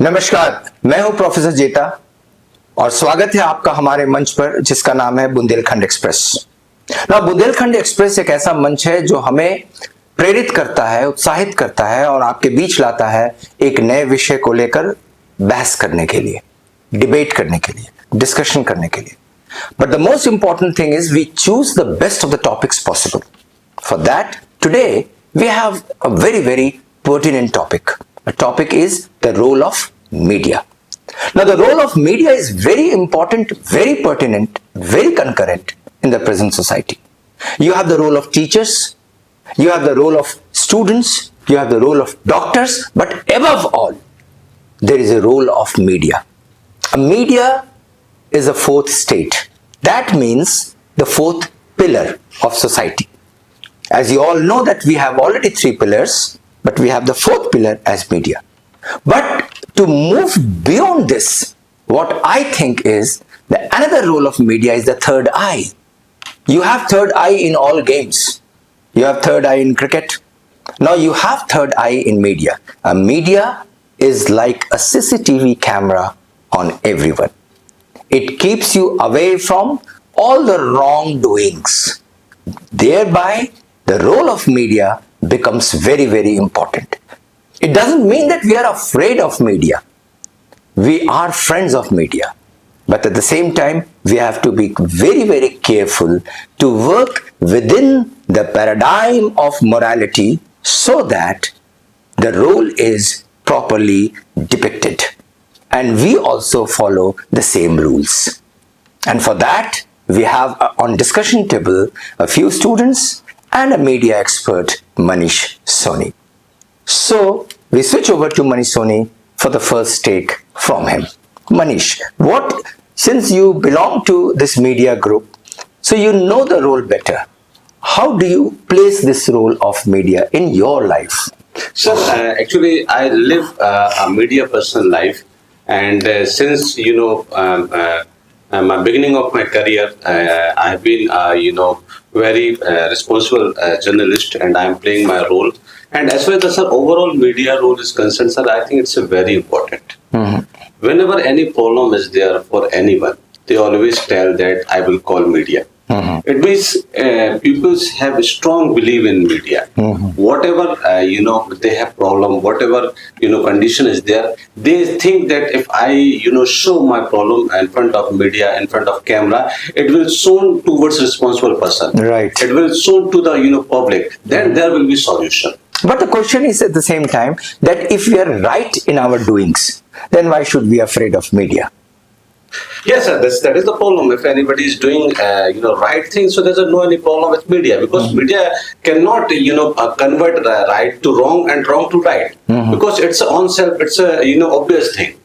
नमस्कार, मैं हूं प्रोफेसर जेठा और स्वागत है आपका हमारे मंच पर जिसका नाम है बुंदेलखंड एक्सप्रेस। बुंदेलखंड एक्सप्रेस एक ऐसा मंच है जो हमें प्रेरित करता है, उत्साहित करता है और आपके बीच लाता है एक नए विषय को लेकर बहस करने के लिए, डिबेट करने के लिए, डिस्कशन करने के लिए। But the most important thing is we choose the best of the topics possible. For that today we have a very pertinent topic. The topic is the role of media. Now, the role of media is very important, very pertinent, very concurrent in the present society. You have the role of teachers, you have the role of students, you have the role of doctors, but above all, there is a role of media. A media is a fourth state. That means the fourth pillar of society. As you all know that we have already three pillars, but we have the fourth pillar as media. But to move beyond this, what I think is the another role of media is the third eye. You have third eye in all games. You have third eye in cricket. Now you have third eye in media. A media is like a CCTV camera on everyone. It keeps you away from all the wrongdoings. Thereby, the role of media becomes very important. It doesn't mean that we are afraid of media. We are friends of media. But at the same time, we have to be very careful to work within the paradigm of morality so that the role is properly depicted. And we also follow the same rules. And for that, we have on discussion table a few students and a media expert, Manish Soni. So, we switch over to Manish Soni for the first take from him. Manish, since you belong to this media group, so you know the role better. How do you place this role of media in your life? Sir, actually, I live a media person life, and since my beginning of my career, I have been very responsible journalist, and I am playing my role. And as far as the overall media role is concerned, sir, I think it's very important. Whenever any problem is there for anyone, they always tell that I will call media. It means people have a strong belief in media. Whatever they have problem, whatever condition is there, they think that if I show my problem in front of media, in front of camera, it will shown towards responsible person. Right. It will shown to the public. Then there will be solution. But the question is at the same time that if we are right in our doings, then why should we be afraid of media? Yes, sir. That is the problem. If anybody is doing right things, so there's no any problem with media, because media cannot convert right to wrong and wrong to right, because it's on self. It's a obvious thing.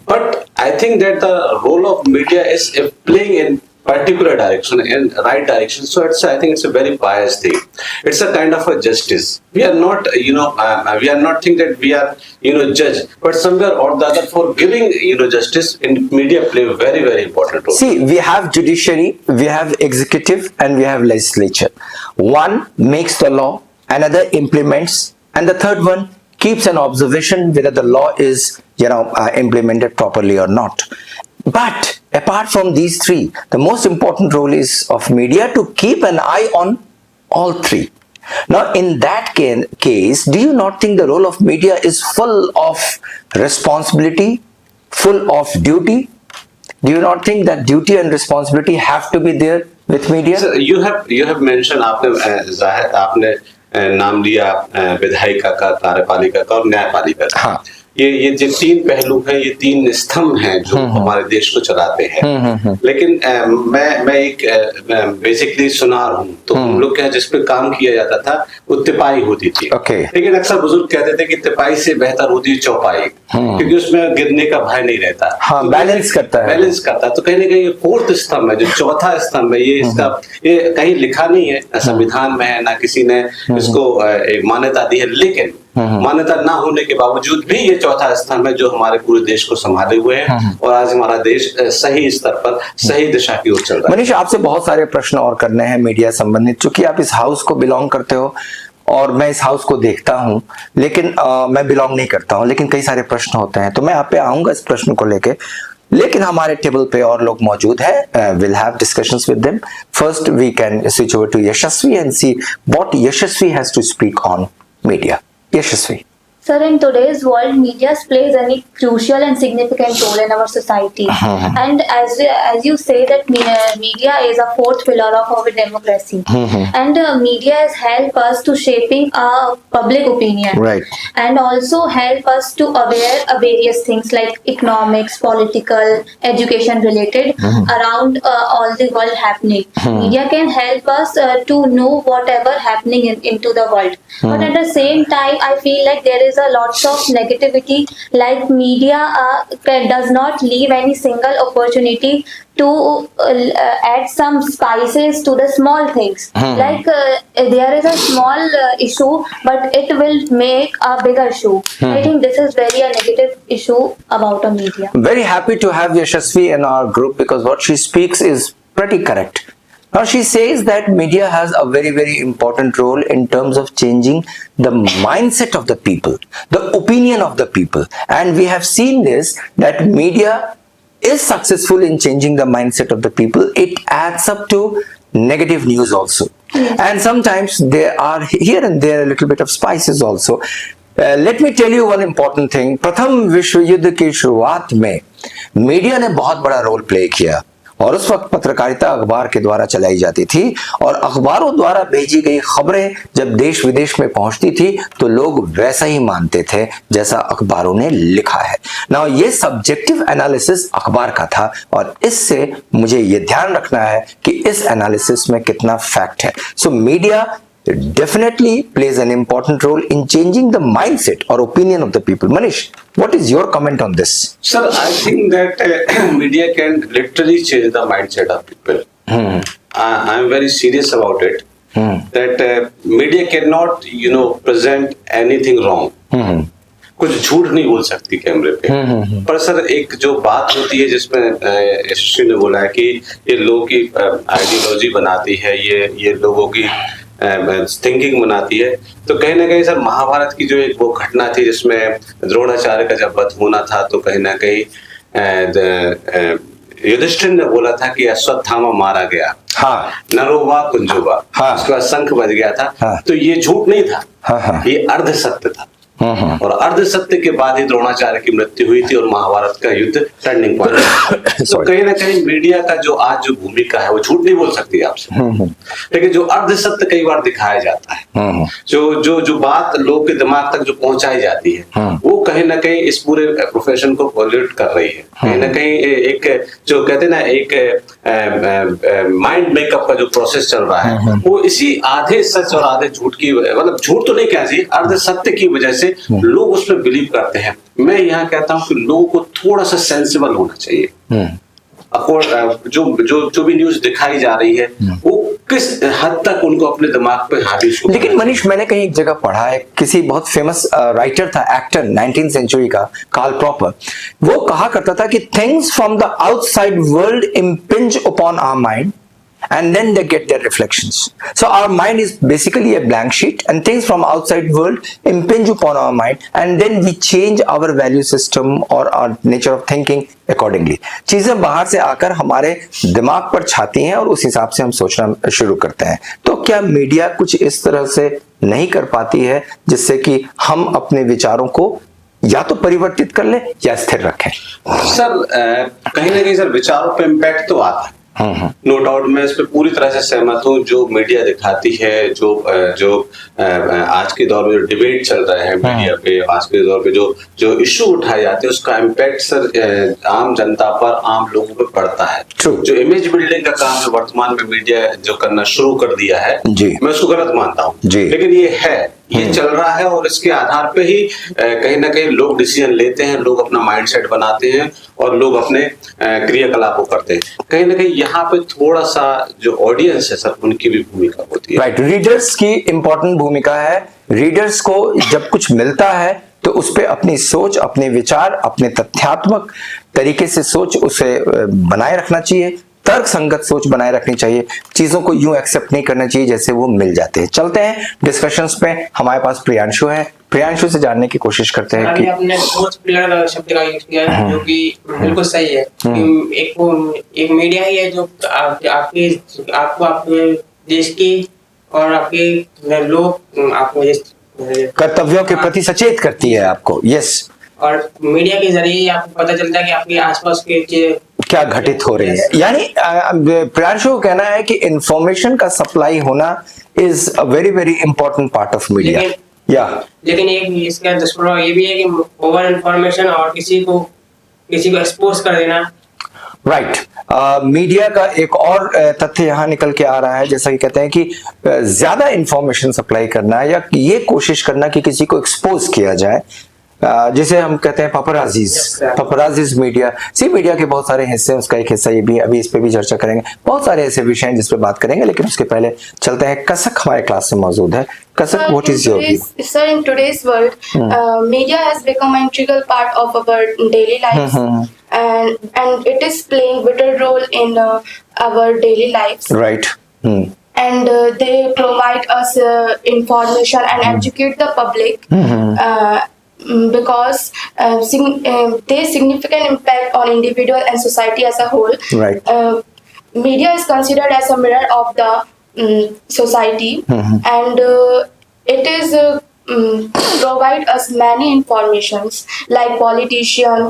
But I think that the role of media is playing in particular direction, in right direction. So I think it's a very biased thing. It's a kind of a justice. We are not we are not think that we are judge, but somewhere or the other for giving justice in media play a very important role. See, we have judiciary, we have executive, and we have legislature. One makes the law, another implements, and the third one keeps an observation whether the law is implemented properly or not. But apart from these three, the most important role is of media to keep an eye on all three. Now, in that case, do you not think the role of media is full of responsibility, full of duty? Do you not think that duty and responsibility have to be there with media? So you have mentioned, आपने नाम लिया विधायिका का, कार्यपालिका का और न्यायपालिका का। हाँ। ये जो तीन पहलू हैं, ये तीन स्तंभ हैं जो हमारे देश को चलाते हैं। लेकिन मैं एक बेसिकली सुनार हूँ, तो हम लोग क्या जिस पे काम किया जाता था वो तिपाई होती थी। लेकिन अक्सर बुजुर्ग कहते थे कि तिपाई से बेहतर होती है चौपाई, क्योंकि उसमें गिरने का भय नहीं रहता। हाँ, बैलेंस करता है। तो कहीं ना कहीं ये फोर्थ स्तंभ है, जो चौथा स्तंभ है, ये कहीं लिखा नहीं है, संविधान में है, ना किसी ने इसको एक मान्यता दी है, लेकिन मान्यता ना होने के बावजूद भी ये चौथा स्तंभ है जो हमारे पूरे देश को संभाले हुए है, और आज हमारा देश सही स्तर पर सही दिशा की ओर चल रहा है। मनीष, आपसे बहुत सारे प्रश्न और करने हैं मीडिया संबंधित, चूंकि आप इस हाउस को बिलोंग करते हो और मैं इस हाउस को देखता हूं, लेकिन मैं बिलोंग नहीं करता हूं, लेकिन कई सारे प्रश्न होते हैं, तो मैं आप पे आऊंगा इस प्रश्न को लेके। लेकिन हमारे टेबल पे और लोग मौजूद हैं, will have discussions with them. First we can switch over to Yashasvi and see what Yashasvi has to speak on media. Yashasvi. Sir, in today's world, media plays a crucial and significant role in our society. And as you say that media is a fourth pillar of our democracy. And media has helped us to shaping our public opinion. Right. And also help us to aware of various things like economics, political, education related around all the world happening. Media can help us to know whatever happening into the world. But at the same time, I feel like there is a lots of negativity, like media does not leave any single opportunity to add some spices to the small things. Like there is a small issue, but it will make a bigger issue. I think this is very a negative issue about a media. Very happy to have Yashasvi in our group because what she speaks is pretty correct. Now she says that media has a very, very important role in terms of changing the mindset of the people, the opinion of the people. And we have seen this, that media is successful in changing the mindset of the people. It adds up to negative news also. And sometimes there are here and there a little bit of spices also. Let me tell you one important thing. प्रथम विश्व युद्ध की शुरुआत में media ने बहुत बड़ा role play किया, और उस वक्त पत्रकारिता अखबार के द्वारा चलाई जाती थी, और अखबारों द्वारा भेजी गई खबरें जब देश विदेश में पहुंचती थी तो लोग वैसा ही मानते थे जैसा अखबारों ने लिखा है। नाउ ये सब्जेक्टिव एनालिसिस अखबार का था, और इससे मुझे ये ध्यान रखना है कि इस एनालिसिस में कितना फैक्ट है। सो media definitely plays an important role in changing the mindset or opinion of the people. Manish, what is your comment on this? Sir, I think that media can literally change the mindset of people. I am very serious about it. That media cannot, present anything wrong. कुछ झूठ नहीं बोल सकती कैमरे पे। पर sir एक जो बात होती है जिसमें यशस्वी ने बोला है कि ये लोगों की आइडियोलॉजी बनाती है, ये लोगों की थिंकिंग बनाती है, तो कहीं ना कहीं सर महाभारत की जो एक वो घटना थी जिसमें द्रोणाचार्य का जब वध होना था, तो कहीं ना कहीं युधिष्ठिर ने बोला था कि अश्वत्थामा मारा गया, नरोवा कुंजोवा, उसके बाद शंख बज गया था, तो ये झूठ नहीं था, ये अर्ध सत्य था। और अर्ध सत्य के बाद ही द्रोणाचार्य की मृत्यु हुई थी और महाभारत का युद्ध टर्निंग पॉइंट। तो कहीं ना कहीं मीडिया का जो आज जो भूमिका है वो झूठ नहीं बोल सकती आपसे, लेकिन जो अर्ध सत्य कई बार दिखाया जाता है, जो बात लोग के दिमाग तक जो पहुंचाई जाती है, वो कहीं ना कहीं इस पूरे प्रोफेशन को पॉल्यूट कर रही है। कहीं ना कहीं एक जो कहते हैं ना, एक माइंड मेकअप का जो प्रोसेस चल रहा है, वो इसी आधे सच और आधे झूठ की, मतलब झूठ तो नहीं कहना चाहिए, अर्ध सत्य की वजह से लोग उसमें बिलीव करते हैं। मैं यहाँ कहता हूँ कि लोगों को थोड़ा सा सेंसिबल होना चाहिए। जो भी न्यूज दिखाई जा रही है वो किस हद तक उनको अपने दिमाग पे हावी। लेकिन मनीष, मैंने कहीं एक जगह पढ़ा है, किसी बहुत फेमस राइटर था, एक्टर 19th सेंचुरी का, कार्ल प्रॉपर, वो कहा करता था कि things from the outside world impinge upon our mind and then they get their reflections. So our mind is basically a blank sheet, and things from outside world impinge upon our mind, and then we change our value system or our nature of thinking accordingly. चीजें बाहर से आकर हमारे दिमाग पर छाती हैं और उस हिसाब से हम सोचना शुरू करते हैं। तो क्या मीडिया कुछ इस तरह से नहीं कर पाती है जिससे कि हम अपने विचारों को या तो परिवर्तित कर ले या स्थिर रखें? सर कहीं ना कहीं सर विचारों पे इम्पैक्ट तो आता है, नो डाउट, मैं इस पे पूरी तरह से सहमत हूँ। जो मीडिया दिखाती है, जो आज के दौर में जो डिबेट चल रहा है मीडिया पे, आज के दौर पे जो इश्यू उठाए जाते हैं, उसका इम्पैक्ट सर आम जनता पर, आम लोगों पे पड़ता है। जो इमेज बिल्डिंग का काम है वर्तमान में मीडिया जो करना शुरू कर दिया है, मैं उसको गलत मानता हूँ, लेकिन ये चल रहा है और इसके आधार पे ही कहीं ना कहीं लोग डिसीजन लेते हैं, लोग अपना माइंडसेट बनाते हैं और लोग अपने क्रियाकलापों करते हैं। कहीं ना कहीं यहाँ पे थोड़ा सा जो ऑडियंस है सर, उनकी भी भूमिका होती है। राइट, रीडर्स की इंपॉर्टेंट भूमिका है। रीडर्स को जब कुछ मिलता है तो उस पे अपनी सोच, अपने विचार, अपने तथ्यात्मक तरीके से सोच उसे बनाए रखना चाहिए, तर्क संगत सोच बनाए रखनी चाहिए, चीजों को यूं एक्सेप्ट नहीं करना चाहिए जैसे वो मिल जाते हैं। चलते हैं डिस्कशंस पे। हमारे पास प्रियांशु है, प्रियांशु से जानने की कोशिश करते हैं अभी कि आपने कोच प्लेयर शब्द का यूज किया है जो कि बिल्कुल सही है। एक मीडिया ही है जो आपको आपके देश की और आपके लोग आपको कर्तव्यों के प्रति सचेत करती है आपको। यस, और मीडिया के जरिए ही आपको पता चलता है कि आपके आसपास के क्या घटित हो रही है। यानी प्रियांशु को कहना है कि इंफॉर्मेशन का सप्लाई होना is a very very important part of media. लेकिन एक इसका दुष्प्रभाव ये भी है कि ओवर इंफॉर्मेशन और किसी को एक्सपोज कर देना। राइट। मीडिया का एक और तथ्य यहाँ निकल के आ रहा है, जैसा कि कहते हैं कि ज्यादा इंफॉर्मेशन सप्लाई करना या ये कोशिश करना कि किसी को एक्सपोज किया जाए, जिसे हम कहते हैं पपराजीज मीडिया। मीडिया के बहुत सारे हिस्से, उसका एक हिस्सा ये भी, अभी इस पे भी चर्चा करेंगे। बहुत सारे ऐसे विषय हैं जिस पे बात करेंगे, लेकिन उसके पहले चलते हैं। कसक हमारे क्लास में मौजूद है। कसक, what is your view? Sir, in today's world, media has become an integral part of our daily lives, and it is playing vital role in our daily lives. Right. And they provide us information and educate the public. Because they significant impact on individual and society as a whole. Right. Media is considered as a mirror of the society, and it is provide us many informations like politician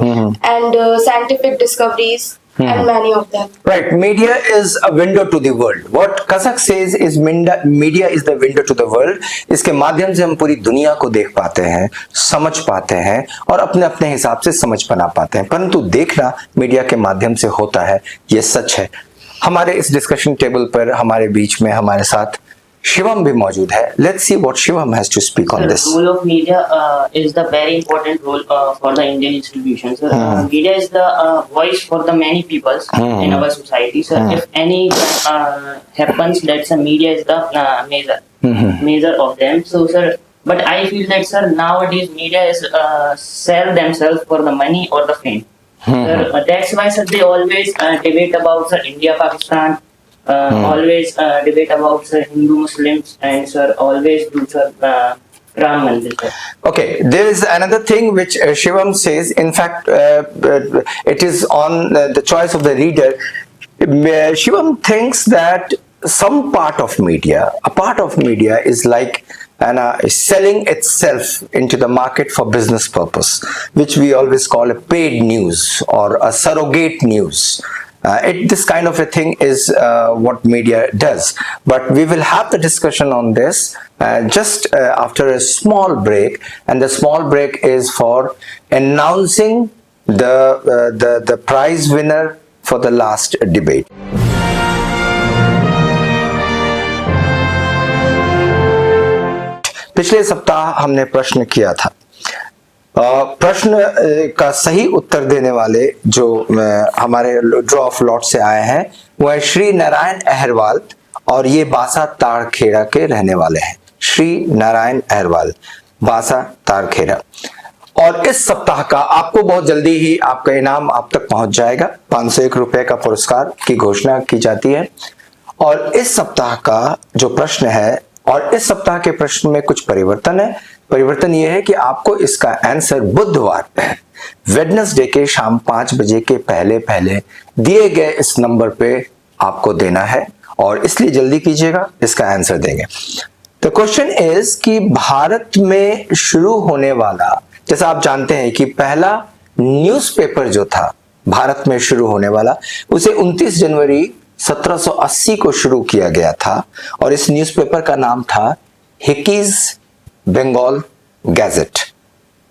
and scientific discoveries. And many of them. Right. Media is a window to the world. What Kasak says is media is the window to the world. इसके माध्यम से हम पूरी दुनिया को देख पाते हैं, समझ पाते हैं और अपने अपने हिसाब से समझ बना पाते हैं। परंतु देखना मीडिया के माध्यम से होता है, ये सच है। हमारे इस डिस्कशन टेबल पर हमारे बीच में हमारे साथ शिवम भी मौजूद है। Let's see what Shivam has to speak on this. The role of media is the very important role for the Indian institutions. Media is the voice for the many peoples in our society. So if any happens, that's a media is the major of them. So sir, but I feel that sir nowadays media is sell themselves for the money or the fame. Sir, that's why sir they always debate about sir India, Pakistan. Always debate about sir Hindu Muslims and sir always do sir Ram Mandir. Okay, there is another thing which Shivam says. In fact, it is on the choice of the reader. Shivam thinks that some part of media, a part of media is like selling itself into the market for business purpose, which we always call a paid news or a surrogate news. This kind of a thing is what media does. But we will have the discussion on this just after a small break, and the small break is for announcing the prize winner for the last debate. पिछले सप्ताह हमने प्रश्न किया था। प्रश्न का सही उत्तर देने वाले जो हमारे ड्रॉ ऑफ लॉट से आए हैं वो है श्री नारायण अहरवाल, और ये बासा ताड़खेड़ा के रहने वाले हैं। श्री नारायण अहरवाल, बासा ताड़खेड़ा। और इस सप्ताह का आपको बहुत जल्दी ही आपका इनाम आप तक पहुंच जाएगा। 501 रुपए का पुरस्कार की घोषणा की जाती है। और इस सप्ताह का जो प्रश्न है, और इस सप्ताह के प्रश्न में कुछ परिवर्तन है। परिवर्तन यह है कि आपको इसका आंसर बुधवार वेडनेसडे के शाम 5 बजे के पहले पहले दिए गए इस नंबर पे आपको देना है, और इसलिए जल्दी कीजिएगा, इसका आंसर देंगे। द क्वेश्चन इज कि भारत में शुरू होने वाला, जैसा आप जानते हैं कि पहला न्यूज़पेपर जो था भारत में शुरू होने वाला, उसे 29 जनवरी 1780 को शुरू किया गया था, और इस न्यूज़पेपर का नाम था हिकीज बंगाल गैजेट।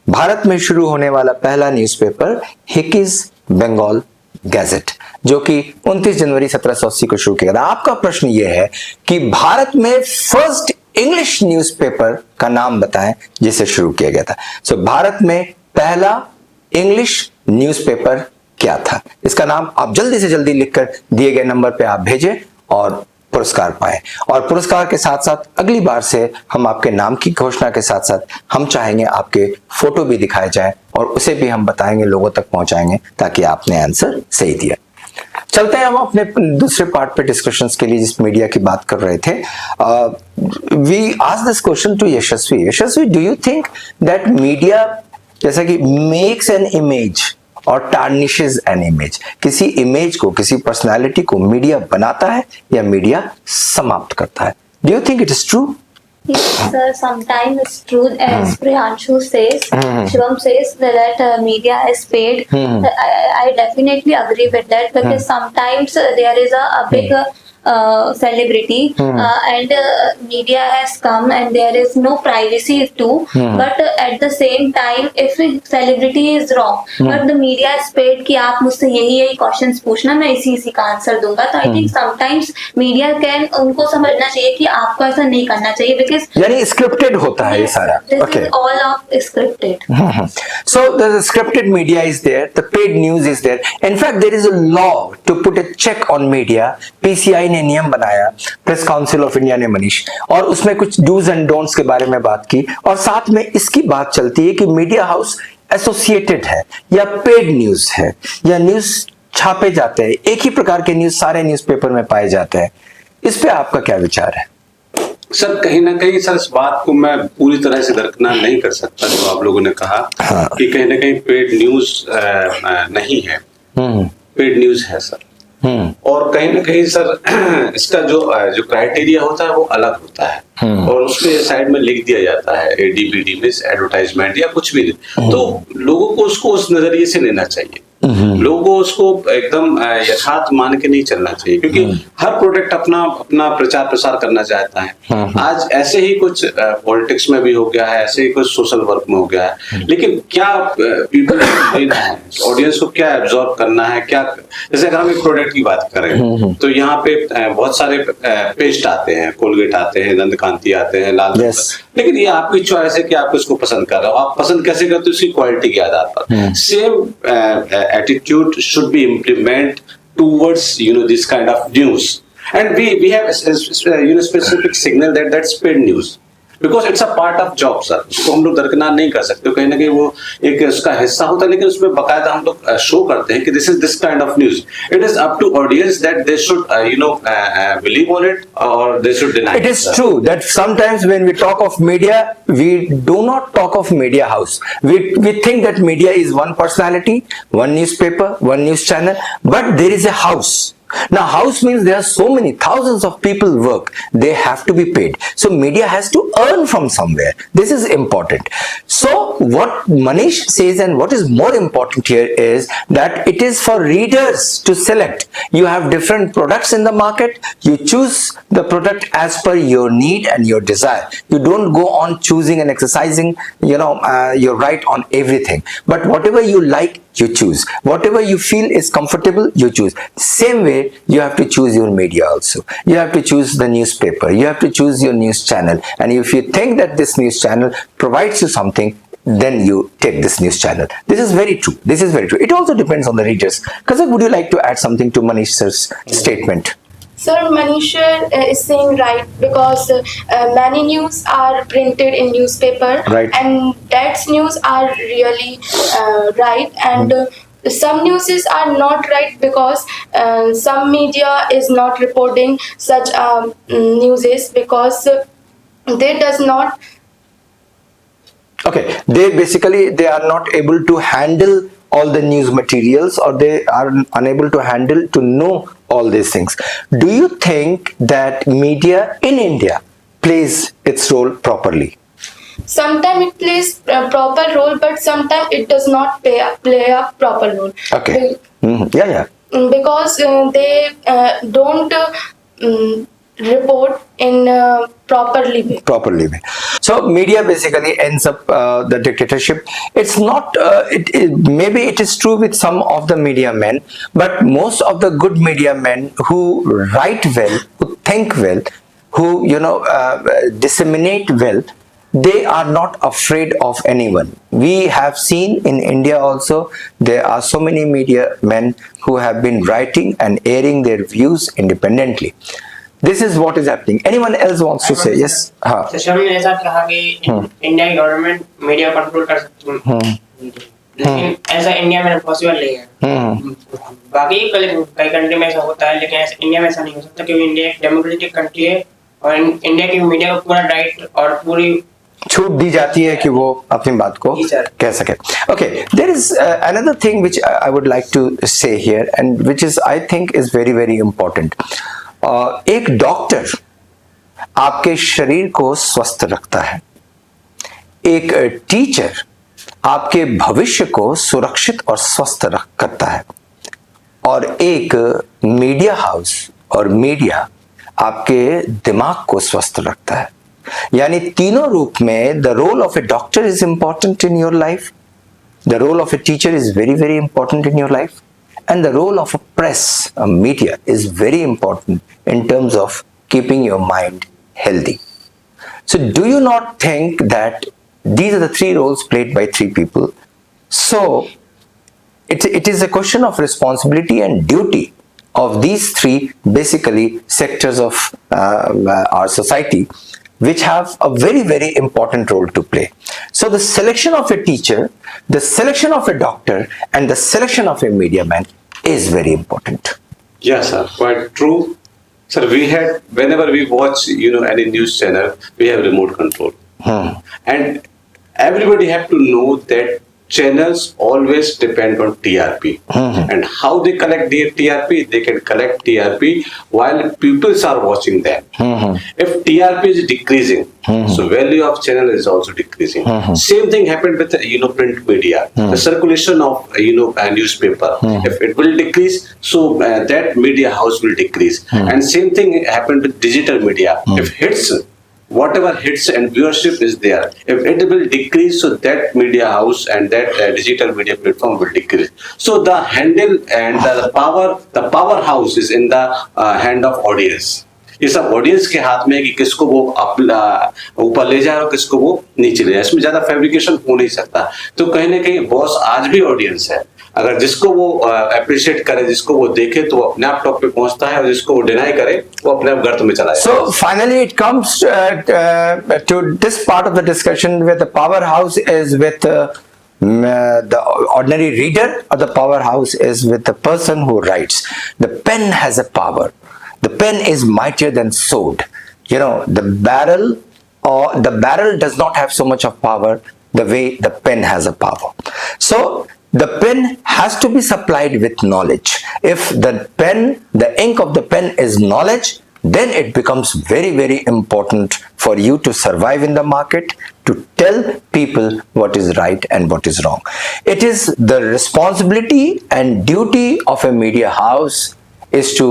भारत में शुरू होने वाला पहला न्यूज़पेपर हिकीज बंगाल गैजेट, जो कि 29 जनवरी 1780 को शुरू किया था। आपका प्रश्न यह है कि भारत में फर्स्ट इंग्लिश न्यूज़पेपर का नाम बताएं जिसे शुरू किया गया था। सो भारत में पहला इंग्लिश न्यूज़पेपर क्या था? इसका नाम आप जल्दी से जल्दी लिखकर दिए गए नंबर पे आप भेजें और पुरस्कार पाएं। और पुरस्कार के साथ साथ अगली बार से हम आपके नाम की घोषणा के साथ साथ हम चाहेंगे आपके फोटो भी दिखाए जाए, और उसे भी हम बताएंगे, लोगों तक पहुंचाएंगे, ताकि आपने आंसर सही दिया। चलते हैं हम अपने दूसरे पार्ट पे डिस्कशंस के लिए जिस मीडिया की बात कर रहे थे. We ask this question to Yashasvi. Yashasvi, do you think that media जैसा कि मेक्स एन इमेज और टार्निशेस एन इमेज, किसी इमेज को, किसी पर्सनालिटी को मीडिया बनाता है या मीडिया समाप्त करता है? Do you think it is true? Yes, sir. Sometimes it's true, as Priyanshu says, Shivam says that media is paid. I definitely agree with that because sometimes there is a big celebrity and media has come and there is no privacy too. But at the same time, if celebrity is wrong, but the media is paid कि आप मुझसे यही questions पूछना, मैं इसी का answer दूंगा. तो I think sometimes media can उनको समझना चाहिए कि आपको ऐसा नहीं करना चाहिए because यानी स्क्रिप्टेड होता है ये सारा. this Okay. is all of scripted. So the scripted media is there, the paid news is there. In fact, there is a law to put a check on media. PCI ने नियम बनाया, press council of India ने, मनीष, और उसमें कुछ dos and don'ts के बारे में बात की, और साथ में इसकी बात चलती है कि मीडिया हाउस एसोसिएटेड है या पेड न्यूज है या न्यूज छापे जाते हैं, एक ही प्रकार के न्यूज सारे न्यूज़पेपर में पाए जाते हैं. इस पे आपका क्या विचार है? सर कहीं ना कहीं सर इस बात को मैं पूरी तरह से दरकिनार नहीं कर सकता जो आप लोगों ने कहा कि कहीं ना कहीं पेड न्यूज नहीं है. पेड न्यूज है सर. और कहीं ना कहीं सर इसका जो क्राइटेरिया होता है वो अलग होता है और उसके साइड में लिख दिया जाता है एडीबीडी में एडवर्टाइजमेंट या कुछ भी. तो लोगों को उसको उस नजरिए से लेना चाहिए. लोगों को उसको एकदम यथार्थ मान के नहीं चलना चाहिए क्योंकि हर प्रोडक्ट अपना प्रचार प्रसार करना चाहता है. आज ऐसे ही कुछ पॉलिटिक्स में भी हो गया है, ऐसे ही कुछ सोशल वर्क में हो गया है. लेकिन क्या पीपल लेना है, ऑडियंस को क्या एब्जॉर्ब करना है, क्या, जैसे अगर हम एक प्रोडक्ट की बात करें तो यहाँ पे बहुत सारे पेस्ट आते हैं, कोलगेट आते हैं, दंत कांति आते हैं, लाल. लेकिन ये आपकी चॉइस है कि आप इसको पसंद कर रहे हो. आप पसंद कैसे करते हो? उसकी क्वालिटी के आधार पर. Same attitude should be implemented towards this kind of news, and we have specific signal that that's paid news because it's a part of job sir. उसको हम लोग दरकिनार नहीं कर सकते. कहीं ना कहीं वो एक उसका हिस्सा होता है लेकिन उसमें बकायदा हम लोग शो करते हैं कि this is this kind of news. It is up to audience that they should believe on it or they should deny it. It is true that sometimes when we talk of media, we do not talk of media house. We think that media is one personality, one newspaper, one news channel, but there is a house. Now house means there are so many thousands of people work, they have to be paid, so media has to earn from somewhere. This is important. So what Manish says and what is more important here is that it is for readers to select. You have different products in the market, you choose the product as per your need and your desire. You don't go on choosing and exercising your right on everything, but whatever you like you choose, whatever you feel is comfortable you choose. Same way you have to choose your media also. You have to choose the newspaper, you have to choose your news channel, and if you think that this news channel provides you something, then you take this news channel. This is very true. This is very true. It also depends on the readers. Kazak, would you like to add something to Manish sir's statement? Sir, Manish is saying right because many news are printed in newspaper, Right. and that's news are really right, and some news are not right because some media is not reporting such news because they does not. Okay, they are not able to handle all the news materials, or they are unable to handle to know all these things. Do you think that media in India plays its role properly? Sometimes it plays a proper role, but sometimes it does not play a proper role. Okay. Yeah. Because they don't report in properly way. So media basically ends up the dictatorship. It's not maybe it is true with some of the media men, but most of the good media men who write well, who think well, who disseminate well, they are not afraid of anyone. We have seen in India also, there are so many media men who have been writing and airing their views independently. This is what is happening. Anyone else wants to say? Yes. शशम ने ऐसा कहा कि India की government media control कर सकती है. लेकिन ऐसा इंडिया में पॉसिबल नहीं है। बाकी कई कंट्री में ऐसा होता है, लेकिन इंडिया में ऐसा नहीं हो सकता, क्योंकि इंडिया एक डेमोक्रेटिक कंट्री है और इंडिया की मीडिया को पूरा राइट और पूरी छूट दी जाती है कि वो अपनी बात को जी सर। कह सके. Okay, there is another thing which I would like to say here, and which is I think is very very important. एक डॉक्टर आपके शरीर को स्वस्थ रखता है, एक टीचर आपके भविष्य को सुरक्षित और स्वस्थ करता है, और एक मीडिया हाउस और मीडिया आपके दिमाग को स्वस्थ रखता है. यानी तीनों रूप में the role of a doctor is important in your life, the role of a teacher is very very important in your life, and the role of a press, a media is very important in terms of keeping your mind healthy. So do you not think that these are the three roles played by three people? So it is a question of responsibility and duty of these three basically sectors of our society, which have a very very important role to play. So the selection of a teacher, the selection of a doctor, and the selection of a media man is very important. Yes, sir, quite true. Sir, we had, whenever we watch, any news channel, we have remote control. And everybody have to know that channels always depend on TRP. And how they collect the TRP? They can collect TRP while people are watching them. If TRP is decreasing, so value of channel is also decreasing. Same thing happened with print media. The circulation of a newspaper, if it will decrease, so that media house will decrease. And same thing happened with digital media. If hits, whatever hits and viewership is there, if it will decrease, so that media house and that digital media platform will decrease. So the handle and the powerhouse is in the hand of audience. ये सब audience के हाथ में है कि किसको वो अपना ऊपर ले जाए और किसको वो नीचे ले जाए. इसमें ज्यादा फैब्रिकेशन हो नहीं सकता. तो कहीं ना कहीं बॉस आज भी ऑडियंस है. अगर जिसको वो अप्रिशिएट करे, जिसको वो देखे, तो वो अपने आप टॉप पे पहुंचता है, और जिसको वो डिनाई करे वो अपने आप गर्त में चला जाए. So finally it comes to this part of the discussion where the powerhouse is with the ordinary reader, or the powerhouse is with the person who writes. The pen has a power. The pen is mightier than sword. The barrel does not have so much of power the way the pen has a power. So the pen has to be supplied with knowledge. If the ink of the pen is knowledge, then it becomes very very important for you to survive in the market, to tell people what is right and what is wrong. It is the responsibility and duty of a media house is to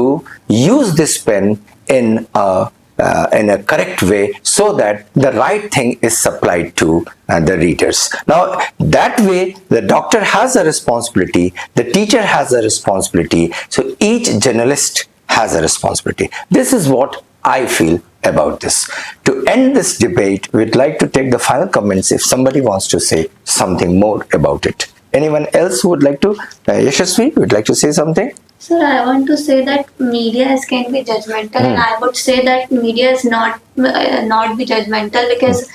use this pen in a correct way, so that the right thing is supplied to the readers. Now that way the doctor has a responsibility, the teacher has a responsibility, so each journalist has a responsibility. This is what I feel about this. To end this debate, we'd like to take the final comments if somebody wants to say something more about it. Anyone else who would like to? Yashasvi, would like to say something? Sir, I want to say that media can be judgmental, and I would say that media is not be judgmental, because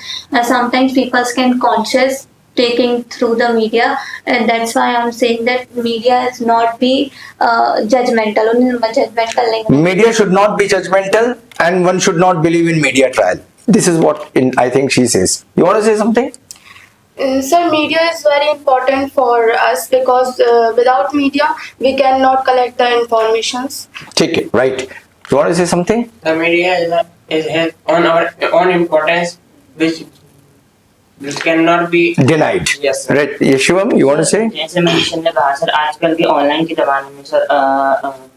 sometimes people can conscious taking through the media, and that's why I'm saying that media is not be judgmental. Judgmental नहीं. Media should not be judgmental, and one should not believe in media trial. This is what I think she says. You want to say something? Sir, media is very important for us, because without media we cannot collect the informations. Take it, right. You want to say something? the media has on our own importance, which cannot be Denied. Yes, sir. Right. Shivam, you want to say? जैसे मैंने ने कहा sir, आजकल के online के जमाने में sir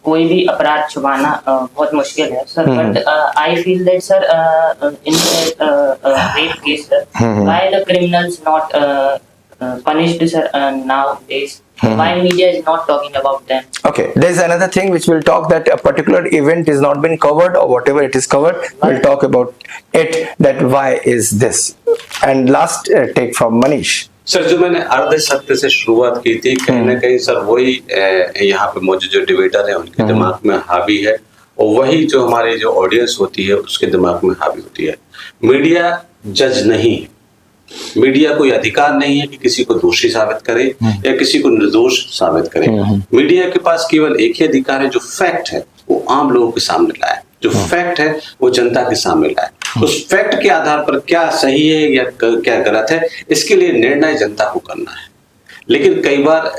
कोई भी अपराध छुपाना बहुत मुश्किल है sir. But I feel that sir in rape case sir, why the criminals not punished sir nowadays? Why media is not talking about them? Okay, there's another thing which we'll talk, that a particular event is not been covered, or whatever it is covered, we'll talk about it, that why is this. And last take from Manish. Sir, जो मैंने अर्ध सत्य से शुरुआत की थी, कहीं ना कहीं सर वही यहाँ पे मौजूद जो डिबेटर है उनके दिमाग में हावी है, और वही जो हमारी जो ऑडियंस होती है उसके दिमाग में हावी होती है. मीडिया जज नहीं, मीडिया कोई अधिकार नहीं है कि किसी को दोषी साबित करे या किसी को निर्दोष साबित करे। मीडिया के पास केवल एक ही अधिकार है, जो फैक्ट है वो आम लोगों के सामने लाए, जो फैक्ट है वो जनता के सामने लाए। उस फैक्ट के आधार पर क्या सही है या क्या गलत है, इसके लिए निर्णय जनता को करना है। लेकिन कई बार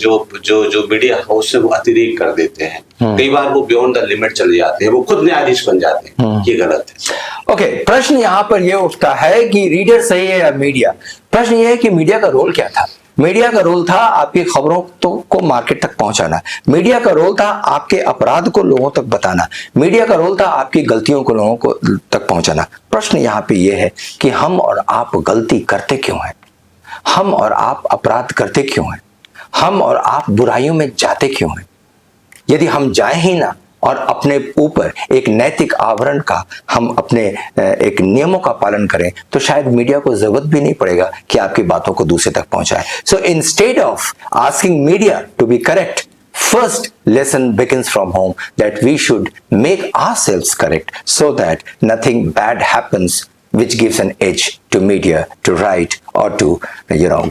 जो मीडिया हाउस है वो अतिरेक कर देते हैं, कई बार वो बियॉन्ड द लिमिट चले जाते हैं, वो खुद न्यायाधीश बन जाते हैं। ये गलत है। ओके, प्रश्न यहाँ पर यह उठता है कि रीडर सही है या मीडिया। प्रश्न यह है कि मीडिया का रोल क्या था। मीडिया का रोल था आपकी खबरों को मार्केट तक पहुंचाना। मीडिया का रोल था आपके अपराध को लोगों तक बताना। मीडिया का रोल था आपकी गलतियों को लोगों को तक पहुंचाना। प्रश्न यहाँ पे यह है कि हम और आप गलती करते क्यों हैं, हम और आप अपराध करते क्यों हैं, हम और आप बुराइयों में जाते क्यों हैं। यदि हम जाएं ही ना और अपने ऊपर एक नैतिक आवरण का हम अपने एक नियमों का पालन करें, तो शायद मीडिया को जरूरत भी नहीं पड़ेगा कि आपकी बातों को दूसरे तक पहुंचाए। So instead of asking media to be correct, first lesson begins from home, that we should make ourselves correct so that nothing bad happens which gives an edge to media to write or to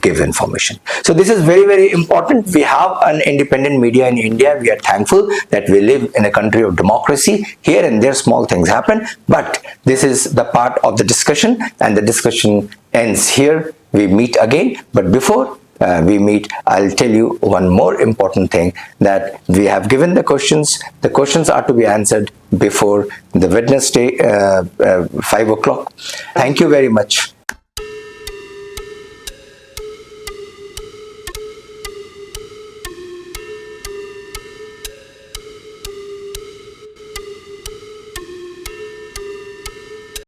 give information. So this is very, very important. We have an independent media in India. We are thankful that we live in a country of democracy. Here and there small things happen, but this is the part of the discussion, and the discussion ends here. We meet again, but before we meet, I'll tell you one more important thing, that we have given the questions. The questions are to be answered before the Wednesday 5 o'clock. Thank you very much.